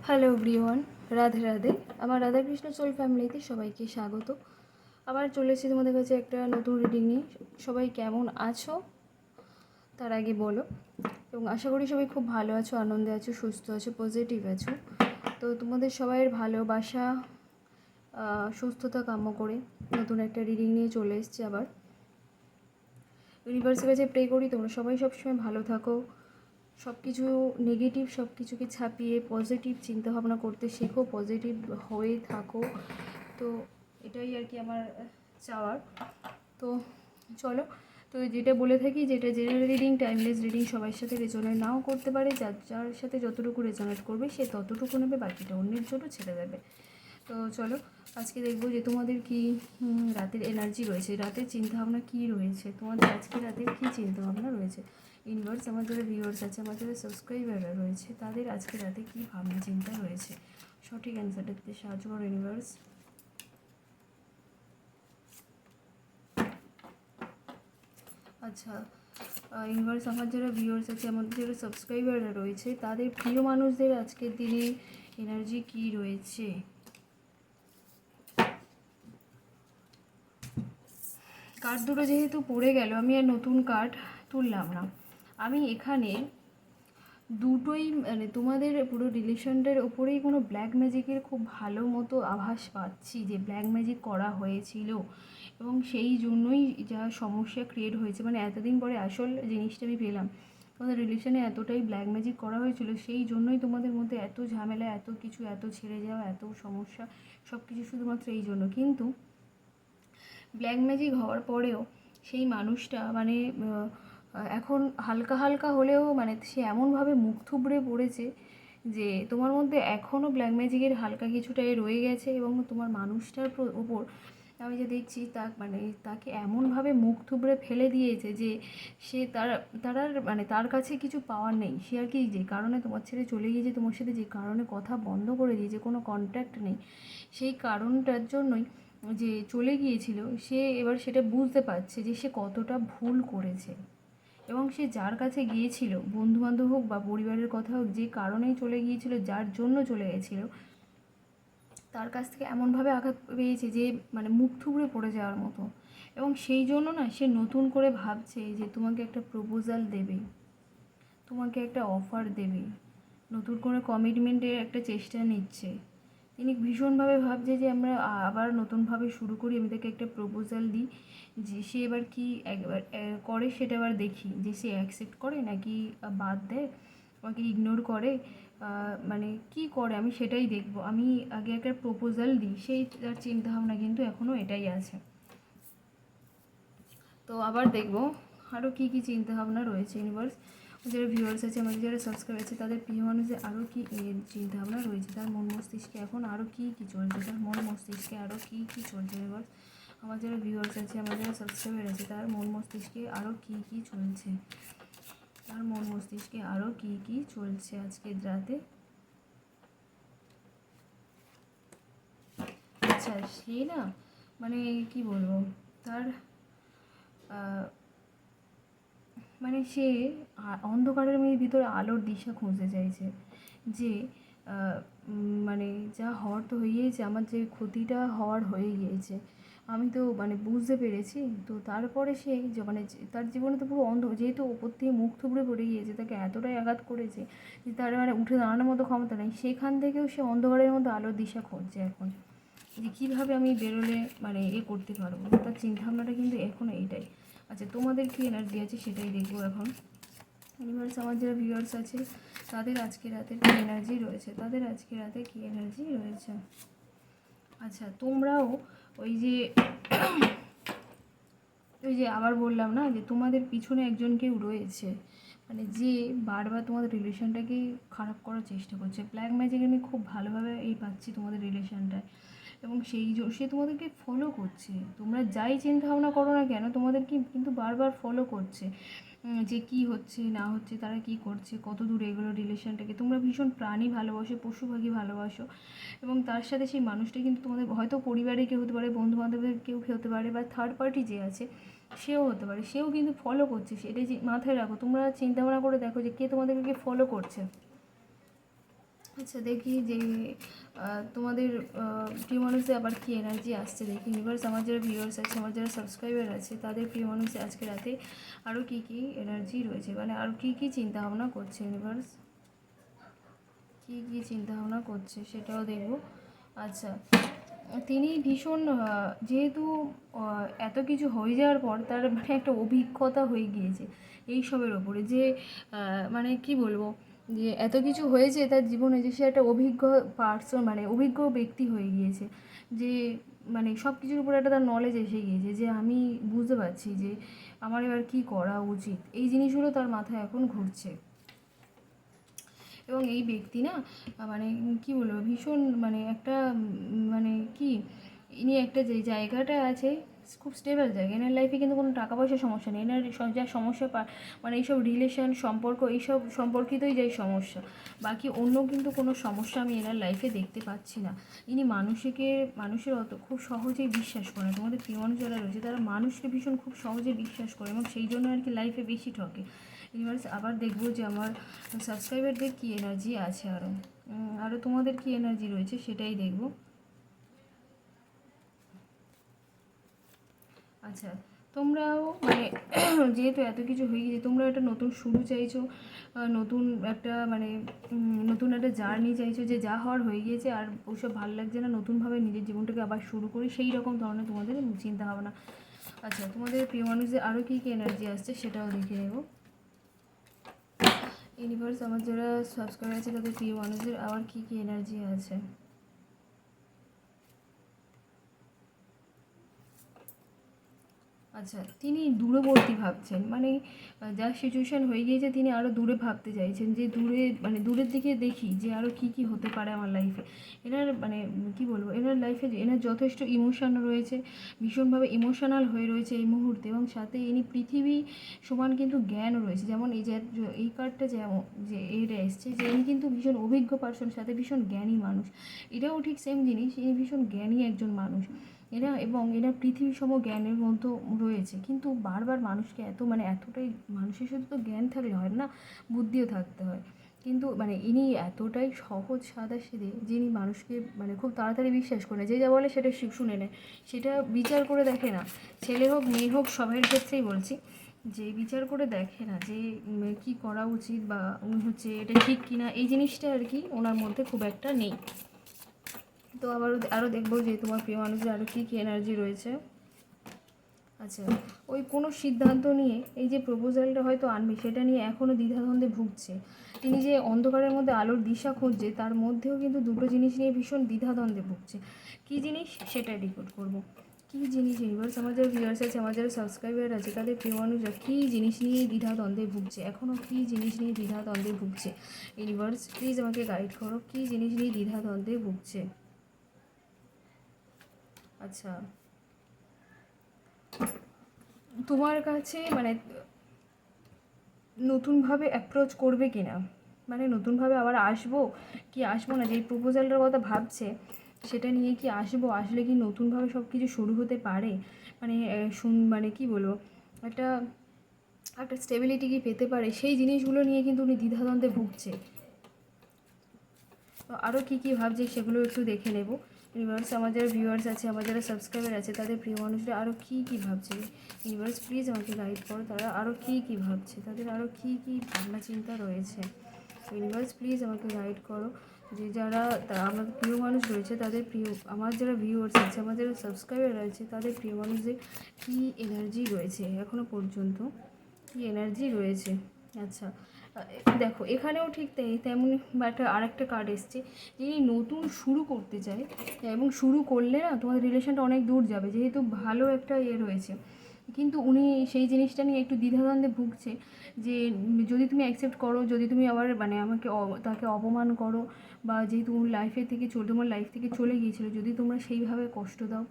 Hello everyone, Radhe Radhe. আমার Radhakrishna soul ফ্যামিলিতে সবাইকে স্বাগত। আবার চলে এসেছি তোমাদের কাছে একটা নতুন রিডিং নিয়ে। সবাই কেমন আছো তার আগে বলো, এবং আশা করি সবাই খুব ভালো আছো, আনন্দে আছো, সুস্থ আছো, পজিটিভ আছো। তো তোমাদের সবাইয়ের ভালোবাসা সুস্থতা কাম্য করে নতুন একটা রিডিং নিয়ে চলে এসেছি আবার। ইউনিভার্সের কাছে প্রে করি তোমরা সবাই সবসময় ভালো থাকো, সব কিছু নেগেটিভ সব কিছুকে ছাপিয়ে পজিটিভ চিন্তাভাবনা করতে শেখো, পজিটিভ হয়ে থাকো। তো এটাই আর কি আমার চাওয়ার। তো চলো, তো যেটা বলে থাকি, যেটা জেনারেল রিডিং, টাইমলেস রিডিং সবার সাথে রেজোনেট নাও করতে পারে। যার যার সাথে যতটুকু রেজোনেট করবে সে ততটুকু নেবে, বাকিটা অন্যের জন্য ছেড়ে দেবে। তো চলো আজকে দেখবো যে তোমাদের কি রাতের এনার্জি রয়েছে, রাতের চিন্তাভাবনা কী রয়েছে, তোমাদের আজকে রাতের কী চিন্তাভাবনা রয়েছে। ইউনিভার্স, আমার যারা ভিউয়ার্স আছে, আমার যারা সাবস্ক্রাইবাররা রয়েছে, তাদের আজকে রাতে কী ভাবনা চিন্তা রয়েছে, সঠিক অ্যান্সারটা দিতে সাহায্য করো ইউনিভার্স। আচ্ছা ইউনিভার্স, আমার যারা ভিউয়ার্স আছে, আমাদের যারা সাবস্ক্রাইবাররা রয়েছে, তাদের প্রিয় মানুষদের আজকের দিনে এনার্জি কী রয়েছে। কার্ড দুটো যেহেতু পড়ে গেল, আমি আর নতুন কার্ড তুললাম না। আমি এখানে দুটোই মানে তোমাদের পুরো রিলেশনটার ওপরেই কোনো ব্ল্যাক ম্যাজিকের খুব ভালো মতো আভাস পাচ্ছি, যে ব্ল্যাক ম্যাজিক করা হয়েছিল এবং সেই জন্যই যা সমস্যা ক্রিয়েট হয়েছে। মানে এতদিন পরে আসল জিনিসটা আমি পেলাম, তোমাদের রিলেশনে এতটাই ব্ল্যাক ম্যাজিক করা হয়েছিল, সেই জন্যই তোমাদের মধ্যে এত ঝামেলা, এত কিছু, এত ছেড়ে যাওয়া, এত সমস্যা, সব কিছু শুধুমাত্র এই জন্য। কিন্তু ব্ল্যাক ম্যাজিক হওয়ার পরেও সেই মানুষটা মানে এখন হালকা হালকা হলেও মানে সে এমনভাবে মুখ থুবড়ে পড়েছে যে তোমার মধ্যে এখনও ব্ল্যাক ম্যাজিকের হালকা কিছুটাই রয়ে গেছে, এবং তোমার মানুষটার ওপর আমি যে দেখছি মানে তাকে এমনভাবে মুখ থুবড়ে ফেলে দিয়েছে যে সে মানে তার কাছে কিছু পাওয়ার নেই। সে আর কি যে কারণে তোমার ছেড়ে চলে গিয়েছে, তোমার সাথে যে কারণে কথা বন্ধ করে দিয়েছে, কোনো কন্ট্যাক্ট নেই, সেই কারণটার জন্যই যে চলে গিয়েছিল, সে এবার সেটা বুঝতে পারছে যে সে কতটা ভুল করেছে। এবং সে যার কাছে গিয়েছিল, বন্ধুবান্ধব হোক বা পরিবারের কথা হোক, যে কারণেই চলে গিয়েছিল, যার জন্য চলে গেছিলো, তার কাছ থেকে এমনভাবে আঘাত পেয়েছে যে মানে মুখ থুবড়ে পড়ে যাওয়ার মতো। এবং সেই জন্য না সে নতুন করে ভাবছে যে তোমাকে একটা প্রপোজাল দেবে, তোমাকে একটা অফার দেবে, নতুন করে কমিটমেন্টের একটা চেষ্টা নিচ্ছে। তিনি ভীষণভাবে ভাবছে যে আমরা আবার নতুনভাবে শুরু করি, আমি তাকে একটা প্রপোজাল দিই, যে সে এবার কি একবার করে সেটা এবার দেখি, যে সে অ্যাকসেপ্ট করে নাকি বাদ দেয়, আমাকে ইগনোর করে, মানে কি করে আমি সেটাই দেখব। আমি আগে একটা প্রপোজাল দিই, সেই তার চিন্তাভাবনা কিন্তু এখনও এটাই আছে। তো আবার দেখব আরও কী কী চিন্তাভাবনা রয়েছে ইউনিভার্স। যারা ভিউয়ার্স আছে, আমাদের যারা সাবস্ক্রাইব আছে, তাদের প্রিয় মানুষের আরও কী চিন্তাভাবনা রয়েছে, তার মন মস্তিষ্কে এখন আরও কী কী চলছে, তার মন মস্তিষ্কে আরও কী কী চলছে ইউনিভার্স। আমার যারা ভিউয়ার্স আছে, আমার যারা সাবস্ক্রাইবার আছে, তার মন মস্তিষ্কে আরও কী কী চলছে, তার মন মস্তিষ্কে আরও কী কী চলছে আজকের রাতে। আচ্ছা সে না মানে কি বলবো, তার মানে সে অন্ধকারের ভিতরে আলোর দিশা খুঁজতে চাইছে, যে মানে যা হওয়ার তো হয়েইছে, আমার যে ক্ষতিটা হওয়ার হয়ে গিয়েছে, আমি তো মানে বুঝতে পেরেছি। তো তারপরে সে মানে তার জীবনে তো পুরো যেহেতু ওপর থেকে মুখ থুবড়ে পড়ে গিয়েছে, তাকে এতটাই আঘাত করেছে যে তার মানে উঠে দাঁড়ানোর মতো ক্ষমতা নেই, সেখান থেকেও সে অন্ধকারের মধ্যে আলোর দিশা খুঁজছে এখন, যে কীভাবে আমি বেরোলে মানে করতে পারবো। তার চিন্তাভাবনাটা কিন্তু এখনও এইটাই। আচ্ছা তোমাদের কী এনার্জি আছে সেটাই দেখবো এখন। ইউনিভার্স, আমার যারা ভিউয়ার্স আছে, তাদের আজকে রাতে কী এনার্জি রয়েছে, তাদের আজকে রাতে কী এনার্জি রয়েছে। আচ্ছা তোমরাও ওই যে আবার বললাম না, যে তোমাদের পিছনে একজন কেউ রয়েছে, মানে যে বারবার তোমাদের রিলেশনটাকে খারাপ করার চেষ্টা করছে। ব্ল্যাক ম্যাজিক আমি খুব ভালোভাবে পাচ্ছি তোমাদের রিলেশনটায়, এবং সে তোমাদেরকে ফলো করছে। তোমরা যাই চিন্তা ভাবনা করো না কেন, তোমাদেরকে কিন্তু বারবার ফলো করছে, যে কি হচ্ছে না হচ্ছে, তারা কি করছে, কত দূর এগুলো রিলেশনটাকে। তোমরা ভীষণ প্রাণী ভালোবাসো, পশু পাখি ভালোবাসো, এবং তার সাথে সেই মানুষটা কিন্তু তোমাদের হয়তো পরিবারে কেউ হতে পারে, বন্ধু বান্ধবের কেউ হতে পারে, বা থার্ড পার্টি যে আছে সেও হতে পারে, সেও কিন্তু ফলো করছে। সেটাই যে মাথায় রাখো, তোমরা চিন্তা ভাবনা করে দেখো যে কে তোমাদেরকে ফলো করছে। আচ্ছা দেখি যে তোমাদের প্রিয় মানুষদের আবার কী এনার্জি আসছে দেখি। ইউনিভার্স, আমার যারা ভিউয়ার্স আছে, আমার যারা সাবস্ক্রাইবার আছে, তাদের প্রিয় মানুষদের আজকে রাতে আরও কী কী এনার্জি রয়েছে, মানে আরও কী কী চিন্তাভাবনা করছে ইউনিভার্স, কী কী চিন্তাভাবনা করছে সেটাও দেখব। আচ্ছা, তিনি ভীষণ যেহেতু এত কিছু হয়ে যাওয়ার পর তার মানে একটা অভিজ্ঞতা হয়ে গিয়েছে এইসবের ওপরে, যে মানে কি বলবো, যে এত কিছু হয়েছে তার জীবনে, যে সে একটা অভিজ্ঞ পার্সন, মানে অভিজ্ঞ ব্যক্তি হয়ে গিয়েছে, যে মানে সব কিছুর উপরে একটা তার নলেজ এসে গিয়েছে, যে আমি বুঝতে পারছি যে আমার এবার কী করা উচিত, এই জিনিসগুলো তার মাথায় এখন ঘুরছে। এবং এই ব্যক্তি না মানে কি বলবো, ভীষণ মানে একটা মানে কি, ইনি একটা যে জায়গাটা আছে খুব স্টেবল জায়গা, এনার লাইফে কিন্তু কোনো টাকা পয়সার সমস্যা নেই, এনার যা সমস্যা মানে এইসব রিলেশন সম্পর্ক এইসব সম্পর্কিতই যাই সমস্যা, বাকি অন্য কিন্তু কোনো সমস্যা আমি এনার লাইফে দেখতে পাচ্ছি না। ইনি মানুষের অত খুব সহজেই বিশ্বাস করে, তোমাদের প্রিয় মানুষ যারা রয়েছে তারা মানুষকে ভীষণ খুব সহজে বিশ্বাস করে, এবং সেই জন্য আর কি লাইফে বেশি ঠকে। ইউনিভার্স, আবার দেখবো যে আমার সাবস্ক্রাইবারদের কী এনার্জি আছে, আরও তোমাদের কী এনার্জি রয়েছে সেটাই দেখব। আচ্ছা, তোমরাও মানে যেহেতু এত কিছু হয়ে গেছে, তোমরা একটা নতুন শুরু চাইছো, নতুন একটা মানে নতুন একটা জার্নি চাইছো, যে যা হওয়ার হয়ে গিয়েছে আর ওসব ভালো লাগছে না, নতুনভাবে নিজের জীবনটাকে আবার শুরু করি, সেই রকম ধরনের তোমাদের চিন্তা ভাবনা। আচ্ছা, তোমাদের প্রিয় মানুষদের আরও কী কী এনার্জি আসছে সেটাও দেখে নেব। ইউনিভার্স, আমার যারা সাবস্ক্রাইবার আছে তাদের প্রিয় মানুষদের আবার কী কী এনার্জি আছে। আচ্ছা, তিনি দূরবর্তী ভাবছেন, মানে যা সিচুয়েশান হয়ে গিয়েছে তিনি আরও দূরে ভাবতে চাইছেন, যে দূরে মানে দূরের দিকে দেখি যে আরও কী কী হতে পারে আমার লাইফে। এনার মানে কী বলবো, এনার লাইফে এনার যথেষ্ট ইমোশান রয়েছে, ভীষণভাবে ইমোশনাল হয়ে রয়েছে এই মুহূর্তে, এবং সাথে ইনি পৃথিবী সমান কিন্তু জ্ঞানও রয়েছে, যেমন এই যে এই কার্ডটা যেমন যে এটা এসছে, যে ইনি কিন্তু ভীষণ অভিজ্ঞ পার্সন, সাথে ভীষণ জ্ঞানী মানুষ, এটাও ঠিক সেম জিনিস, ইনি ভীষণ জ্ঞানী একজন মানুষ এরা, এবং এরা পৃথিবী সম জ্ঞানের মধ্যে রয়েছে, কিন্তু বারবার মানুষকে মানে এতটাই, মানুষের শুধু তো জ্ঞান থাকলে হয় না, বুদ্ধিও থাকতে হয়, কিন্তু মানে ইনি এতটাই সহজ সাদাসিধে, যিনি মানুষকে মানে খুব তাড়াতাড়ি বিশ্বাস করে, যে যা বলে সেটা শুনে নেয়, সেটা বিচার করে দেখে না, ছেলে হোক মেয়ে হোক সবার ক্ষেত্রেই বলছি, যে বিচার করে দেখে না যে কী করা উচিত, বা হচ্ছে এটা ঠিক কিনা, এই জিনিসটা আর কি ওনার মধ্যে খুব একটা নেই। তো আরও দেখবো যে তোমার প্রিয় মানুষের আরও কী কী এনার্জি রয়েছে। আচ্ছা, ওই কোনো সিদ্ধান্ত নিয়ে এই যে প্রপোজালটা হয়তো আনবে, সেটা নিয়ে এখনও দ্বিধাদ্বন্দ্বে ভুগছে, তিনি যে অন্ধকারের মধ্যে আলোর দিশা খুঁজছে, তার মধ্যেও কিন্তু দুটো জিনিস নিয়ে ভীষণ দ্বিধাদ্বন্দ্বে ভুগছে। কী জিনিস সেটা ডিকোড করব। কী জিনিস ইউনিভার্স, আমার যারা ভিউয়ার্স আছে, আমার যারা সাবস্ক্রাইবার আছে, তাদের প্রিয় মানুষরা কী জিনিস নিয়ে দ্বিধাদ্বন্দ্বে ভুগছে, এখনও কী জিনিস নিয়ে দ্বিধাদ্বন্দ্বে ভুগছে। ইউনিভার্স, প্লিজ আমাকে গাইড করো, কী জিনিস নিয়ে দ্বিধাদ্বন্দ্বে ভুগছে। আচ্ছা, তোমার কাছে মানে নতুনভাবে অ্যাপ্রোচ করবে কি না, মানে নতুনভাবে আবার আসবো কি আসবো না, যেই প্রপোজালটার কথা ভাবছে সেটা নিয়ে কি আসবো, আসলে কি নতুনভাবে সব কিছু শুরু হতে পারে, মানে মানে কি বলবো, একটা একটা স্টেবিলিটি কি পেতে পারে, সেই জিনিসগুলো নিয়ে কিন্তু উনি দ্বিধাদ্বন্দ্বে ভুগছে। তো আরও কী কী ভাবছে সেগুলো একটু দেখে নেব। ইউনিভার্স, আমার যারা ভিউয়ার্স আছে, আমার যারা সাবস্ক্রাইবার আছে, তাদের প্রিয় মানুষরা আরও কী কী ভাবছে। ইউনিভার্স, প্লিজ আমাকে গাইড করো, তারা আরও কী কী ভাবছে, তাদের আরও কী কী ভাবনা চিন্তা রয়েছে। ইউনিভার্স, প্লিজ আমাকে গাইড করো, যে যারা আমার প্রিয় মানুষ রয়েছে তাদের আমার যারা ভিউয়ার্স আছে, আমার যারা সাবস্ক্রাইবার আছে, তাদের প্রিয় মানুষদের কী এনার্জি রয়েছে এখনও পর্যন্ত, কী এনার্জি রয়েছে। আচ্ছা, দেখো এখানেও ঠিক তেমনই একটা আরেকটা কার্ড এসছে, যিনি নতুন শুরু করতে চায়, এবং শুরু করলে না তোমাদের রিলেশনটা অনেক দূর যাবে, যেহেতু ভালো একটা রয়েছে, কিন্তু উনি সেই জিনিসটা নিয়ে একটু দ্বিধাদ্বন্দ্বে ভুগছে, যে যদি তুমি অ্যাকসেপ্ট করো, যদি তুমি আবার মানে আমাকে তাকে অপমান করো, বা যেহেতু তোমার লাইফ থেকে চলে গিয়েছিলো, যদি তোমরা সেইভাবে কষ্ট দাও,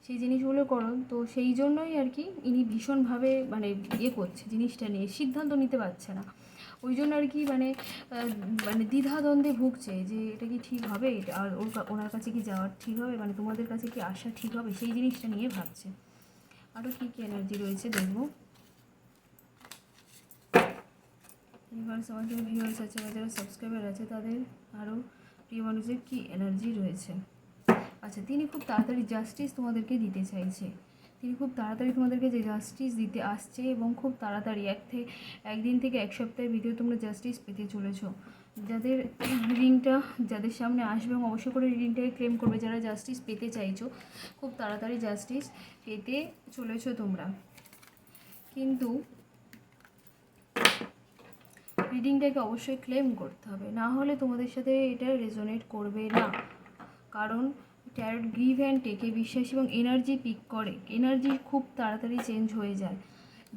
সেই জিনিসগুলো করো, তো সেই জন্যই আর কি ইনি ভীষণভাবে মানে করছে, জিনিসটা নিয়ে সিদ্ধান্ত নিতে পারছে না, ওই জন্য আর কি মানে মানে দ্বিধাদ্বন্দ্বে ভুগছে, যে এটা কি ঠিক হবে, আর ওনার কাছে কি যাওয়ার ঠিক হবে, মানে তোমাদের কাছে কি আসা ঠিক হবে, সেই জিনিসটা নিয়ে ভাবছে। আরও কী কী এনার্জি রয়েছে দেখবো। ইউনিভার্স, আমার যারা ভিউয়ার্স আছে বা যারা সাবস্ক্রাইবার আছে তাদের আরও প্রিয় মানুষের কী এনার্জি রয়েছে। আচ্ছা, তিনি খুব তাড়াতাড়ি জাস্টিস তোমাদেরকে দিতে চাইছে। তিনি খুব তাড়াতাড়ি তোমাদেরকে যে জাস্টিস দিতে আসছে এবং খুব তাড়াতাড়ি একদিন থেকে এক সপ্তাহের ভিতরে তোমরা জাস্টিস পেতে চলেছ। যাদের রিডিংটা যাদের সামনে আসবে এবং অবশ্যই করে রিডিংটাকে ক্লেম করবে, যারা জাস্টিস পেতে চাইছো, খুব তাড়াতাড়ি জাস্টিস পেতে চলেছো তোমরা। কিন্তু রিডিংটাকে অবশ্যই ক্লেম করতে হবে, না হলে তোমাদের সাথে এটা রেজোনেট করবে না। কারণ ট্যারট গিভ অ্যান্ড টেকে বিশ্বাস এবং এনার্জি পিক করে, এনার্জি খুব তাড়াতাড়ি চেঞ্জ হয়ে যায়।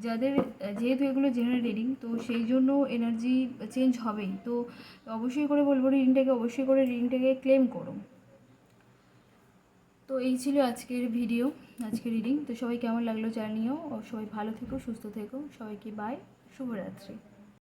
যাদের যেহেতু এগুলো জেনারেল রিডিং, তো সেই জন্য এনার্জি চেঞ্জ হবেই। তো অবশ্যই করে বলবো রিডিংটাকে ক্লেম করো। তো এই ছিল আজকের ভিডিও, আজকের রিডিং। তো সবাই কেমন লাগলো জানিও, সবাই ভালো থেকো, সুস্থ থেকো, সবাইকে বাই, শুভরাত্রি।